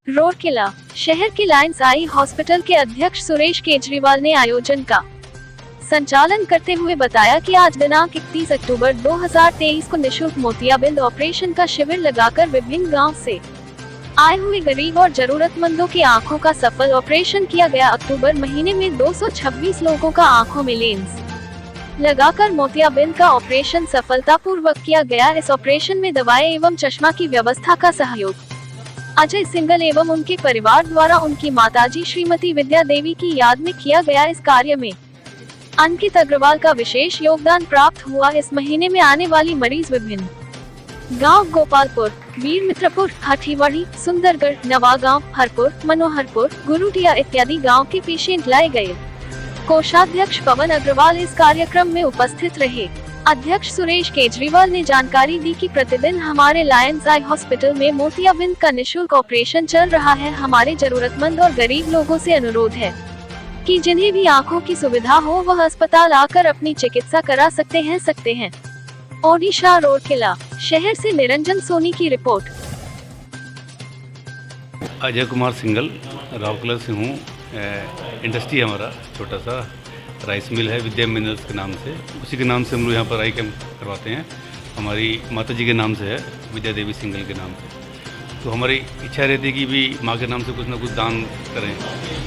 रोडकिला शहर के Lions Eye hospital के अध्यक्ष सुरेश केजरीवाल ने आयोजन का संचालन करते हुए बताया कि आज दिनांक 31 अक्टूबर 2023 को निशुल्क मोतियाबिंद ऑपरेशन का शिविर लगाकर विभिन्न गांव से आए हुए गरीब और जरूरतमंदों की आंखों का सफल ऑपरेशन किया गया। अक्टूबर महीने में 226 लोगों का आंखों में लेंस लगाकर मोतियाबिंद का ऑपरेशन सफलतापूर्वक किया गया। इस ऑपरेशन में दवाएं एवं चश्मा की व्यवस्था का सहयोग अजय सिंगल एवं उनके परिवार द्वारा उनकी माताजी श्रीमती विद्या देवी की याद में किया गया। इस कार्य में अंकित अग्रवाल का विशेष योगदान प्राप्त हुआ। इस महीने में आने वाली मरीज विभिन्न गांव गोपालपुर, वीर मित्रपुर, हठीवाड़ी, सुंदरगढ़, नवागांव, हरपुर, मनोहरपुर, गुरुटिया इत्यादि गांव के पेशेंट लाए गए। कोषाध्यक्ष पवन अग्रवाल इस कार्यक्रम में उपस्थित रहे। अध्यक्ष सुरेश केजरीवाल ने जानकारी दी कि प्रतिदिन हमारे लायंस आई हॉस्पिटल में मोतियाबिंद का निशुल्क ऑपरेशन चल रहा है। हमारे जरूरतमंद और गरीब लोगों से अनुरोध है कि जिन्हें भी आंखों की सुविधा हो वह अस्पताल आकर अपनी चिकित्सा करा सकते हैं। ओडिशा रोडकिला शहर से निरंजन सोनी की रिपोर्ट। अजय कुमार सिंगल राउरकेला से हूँ। इंडस्ट्री हमारा छोटा सा राइस मिल है, विद्या मिनरल्स के नाम से। उसी के नाम से हम लोग यहाँ पर आई कैंप करवाते हैं। हमारी माता जी के नाम से है, विद्या देवी सिंगल के नाम से। तो हमारी इच्छा रहती है कि भी माँ के नाम से कुछ ना कुछ दान करें।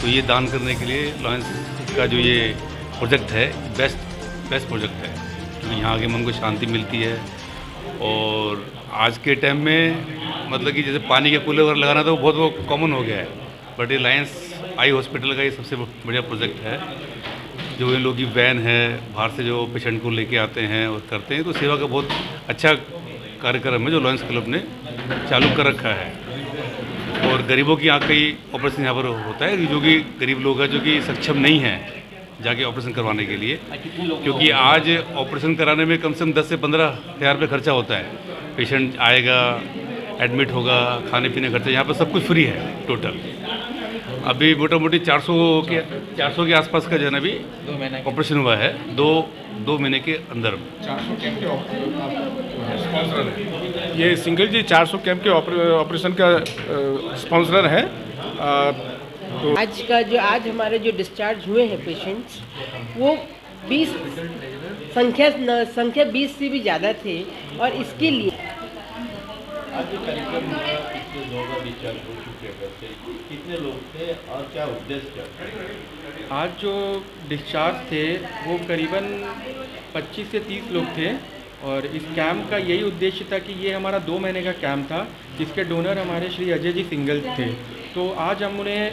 तो ये दान करने के लिए लायंस का जो ये प्रोजेक्ट है बेस्ट प्रोजेक्ट है, क्योंकि यहाँ आके मन को शांति मिलती है। और आज के टाइम में मतलब कि जैसे पानी के कूलर वगैरह लगाना तो बहुत वो कॉमन हो गया है, बट ये लायंस आई हॉस्पिटल का ये सबसे बढ़िया प्रोजेक्ट है। जो इन लोगों की वैन है, बाहर से जो पेशेंट को लेके आते हैं और करते हैं, तो सेवा का बहुत अच्छा कार्यक्रम है जो लायंस क्लब ने चालू कर रखा है। और गरीबों की आँख का ही ऑपरेशन यहाँ पर होता है, जो कि गरीब लोग हैं जो कि सक्षम नहीं हैं जाके ऑपरेशन करवाने के लिए, क्योंकि आज ऑपरेशन कराने में कम से कम 10 से 15 हज़ार रुपये खर्चा होता है। पेशेंट आएगा, एडमिट होगा, खाने पीने खर्चा, यहाँ पर सब कुछ फ्री है टोटल। अभी मोटा मोटी 400 के आसपास का जो है ना अभी ऑपरेशन हुआ है दो महीने के अंदर। 400 कैंप के स्पॉन्सर है ये सिंगल जी, 400 कैंप के ऑपरेशन का स्पॉन्सर है। तो आज हमारे जो डिस्चार्ज हुए हैं पेशेंट्स, वो 20 संख्या 20 से भी ज़्यादा थे। और इसके लिए आज जो कार्यक्रम हुआ, पिछले 2 बार डिस्चार्ज हो चुके हैं, कितने लोग थे और क्या उद्देश्य क्या था? आज जो डिस्चार्ज थे वो करीबन 25 से 30 लोग थे। और इस कैंप का यही उद्देश्य था कि ये हमारा 2 महीने का कैंप था, जिसके डोनर हमारे श्री अजय जी सिंगल थे। तो आज हम उन्हें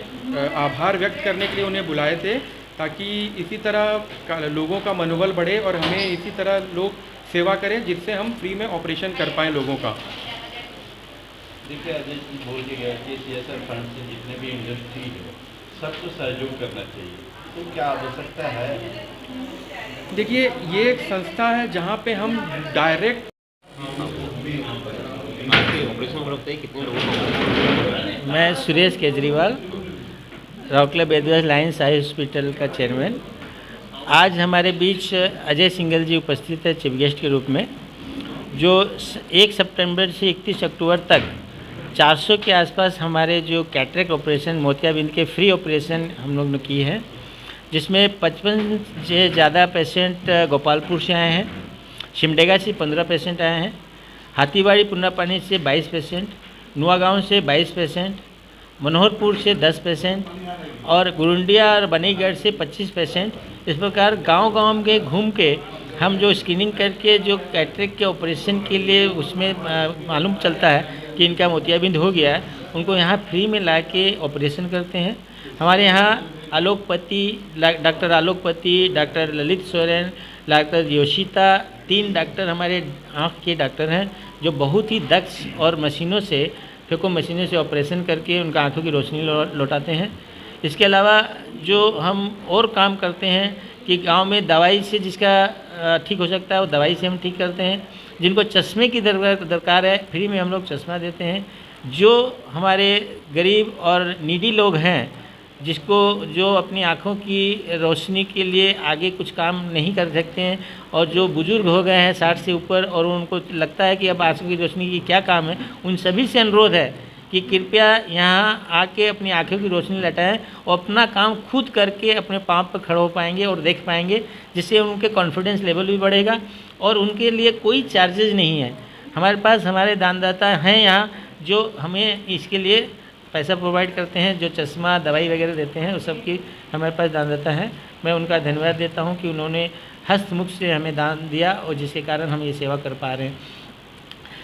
आभार व्यक्त करने के लिए उन्हें बुलाए थे, ताकि इसी तरह लोगों का मनोबल बढ़े और हमें इसी तरह लोग सेवा करें, जिससे हम फ्री में ऑपरेशन कर पाएँ लोगों का। देखिए, अजय जी बोल के गया कि CSR फंड से जितने भी इंडस्ट्री है सबको सहयोग करना चाहिए, तो क्या आवश्यकता है? देखिए, ये एक संस्था है जहाँ पे हम डायरेक्ट मैं सुरेश केजरीवाल, राउरकेला बेदवास लायंस आई हॉस्पिटल का चेयरमैन। आज हमारे बीच अजय सिंगल जी उपस्थित है चीफ गेस्ट के रूप में, जो 1 सितंबर से 31 अक्टूबर तक 400 के आसपास हमारे जो कैटरेक्ट ऑपरेशन, मोतियाबिंद के फ्री ऑपरेशन हम लोग ने की है, जिसमें 55 से ज़्यादा पेशेंट गोपालपुर से आए हैं, सिमडेगा से 15 पेशेंट आए हैं, हाथीवाड़ी पुन्नापानी से 22 पेशेंट, नुआगांव से 22 पेशेंट, मनोहरपुर से 10 पेशेंट और गुरुंडिया और बनीगढ़ से 25 पेशेंट। इस प्रकार गांव-गांव के घूम के हम जो स्क्रीनिंग करके जो कैटरेक्ट के ऑपरेशन के लिए उसमें मालूम चलता है कि इनका मोतियाबिंद हो गया है, उनको यहाँ फ्री में ला के ऑपरेशन करते हैं। हमारे यहाँ doctor Alokpati, doctor Lalit Soren, doctor Yoshita, 3 doctor हमारे आँख के डॉक्टर हैं, जो बहुत ही दक्ष और मशीनों से ऑपरेशन करके उनका आँखों की रोशनी लौटाते हैं। इसके अलावा जो हम और काम करते हैं कि गांव में दवाई से जिसका ठीक हो सकता है वो दवाई से हम ठीक करते हैं। जिनको चश्मे की दरकार है, फ्री में हम लोग चश्मा देते हैं। जो हमारे गरीब और नीडी लोग हैं, जो अपनी आँखों की रोशनी के लिए आगे कुछ काम नहीं कर सकते हैं, और जो बुज़ुर्ग हो गए हैं 60 से ऊपर और उनको लगता है कि अब आँखों की रोशनी की क्या काम है, उन सभी से अनुरोध है कि कृपया यहाँ आके अपनी आंखों की रोशनी लटाएं और अपना काम खुद करके अपने पाँव पर खड़े हो पाएंगे और देख पाएंगे, जिससे उनके कॉन्फिडेंस लेवल भी बढ़ेगा और उनके लिए कोई चार्जेज नहीं है। हमारे पास हमारे दानदाता हैं यहाँ जो हमें इसके लिए पैसा प्रोवाइड करते हैं, जो चश्मा दवाई वगैरह देते हैं, उस सब की हमारे पास दानदाता हैं। मैं उनका धन्यवाद देता हूँ कि उन्होंने हस्तमुख से हमें दान दिया और जिसके कारण हम ये सेवा कर पा रहे हैं।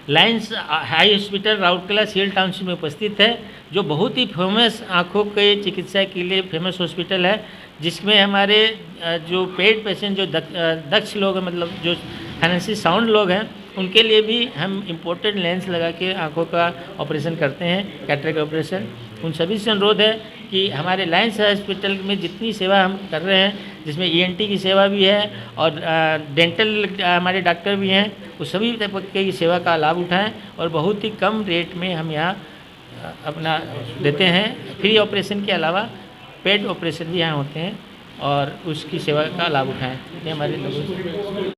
Lions high hospital Rourkela CL township में उपस्थित है, जो बहुत ही फेमस आँखों के चिकित्सा के लिए फेमस हॉस्पिटल है, जिसमें हमारे जो पेड पेशेंट जो दक्ष लोग हैं, मतलब जो फाइनेंशियल साउंड लोग हैं, उनके लिए भी हम इम्पोर्टेड लेंस लगा के आँखों का ऑपरेशन करते हैं, कैटरेक्ट ऑपरेशन। उन सभी से अनुरोध है कि हमारे लायंस हॉस्पिटल में जितनी सेवा हम कर रहे हैं, जिसमें ईएनटी की सेवा भी है और डेंटल हमारे डॉक्टर भी हैं, वो सभी तरीके की सेवा का लाभ उठाएं और बहुत ही कम रेट में हम यहाँ अपना देते हैं। फ्री ऑपरेशन के अलावा पेड ऑपरेशन भी यहाँ होते हैं और उसकी सेवा का लाभ उठाएं। ये हमारे लोगों